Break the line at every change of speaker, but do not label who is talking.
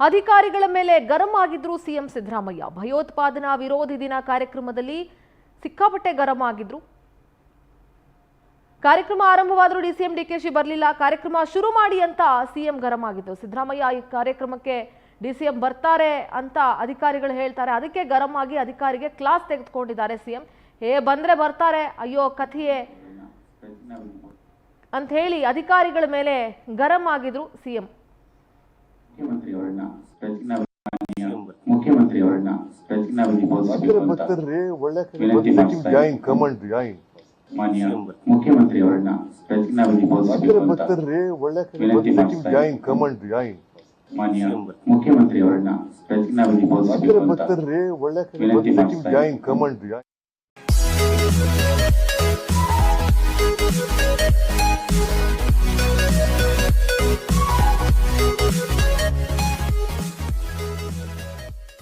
ಅಧಿಕಾರಿಗಳ ಮೇಲೆ ಗರಂ ಆಗಿದ್ರು ಸಿಎಂ ಸಿದ್ದರಾಮಯ್ಯ. ಭಯೋತ್ಪಾದನಾ ವಿರೋಧಿ ದಿನ ಕಾರ್ಯಕ್ರಮದಲ್ಲಿ ಸಿಕ್ಕಾಪಟ್ಟೆ ಗರಂ ಆಗಿದ್ರು. ಕಾರ್ಯಕ್ರಮ ಆರಂಭವಾದರೂ ಡಿಸಿಎಂ ಡಿಕೆಶಿ ಬರಲಿಲ್ಲ. ಕಾರ್ಯಕ್ರಮ ಶುರು ಮಾಡಿ ಅಂತ ಸಿಎಂ ಗರಂ ಆಗಿದ್ರು. ಸಿದ್ದರಾಮಯ್ಯ ಈ ಕಾರ್ಯಕ್ರಮಕ್ಕೆ ಡಿಸಿಎಂ ಬರ್ತಾರೆ ಅಂತ ಅಧಿಕಾರಿಗಳು ಹೇಳ್ತಾರೆ. ಅದಕ್ಕೆ ಗರಂ ಆಗಿ ಅಧಿಕಾರಿಗೆ ಕ್ಲಾಸ್ ತೆಗೆದುಕೊಂಡಿದ್ದಾರೆ ಸಿಎಂ. ಬಂದ್ರೆ ಬರ್ತಾರೆ, ಅಯ್ಯೋ ಕಥೆಯೇ ಅಂತ ಹೇಳಿ ಅಧಿಕಾರಿಗಳ ಮೇಲೆ ಗರಂ ಆಗಿದ್ರು ಸಿಎಂ.
ಮುಖ್ಯಮಂತ್ರಿಯವರನ್ನ ಪ್ರತಿಜ್ಞಾವಿಧಿ ಬೋಧಿಸಬೇಕು ಅಂತ ವಿನಂತಿ ಮಾಡ್ತಾರೆ. ಮಾನ್ಯ ಮುಖ್ಯಮಂತ್ರಿಯವರನ್ನ ಪ್ರತಿಜ್ಞಾವಿಧಿ ಬೋಧಿಸಬೇಕು ಅಂತ ವಿನಂತಿ ಮಾಡ್ತಾರೆ. ಮಾನ್ಯ ಮುಖ್ಯಮಂತ್ರಿಯವರನ್ನ ಪ್ರತಿಜ್ಞಾವಿಧಿ ಬೋಧಿಸಬೇಕು ಅಂತ ವಿನಂತಿ ಮಾಡ್ತಾರೆ.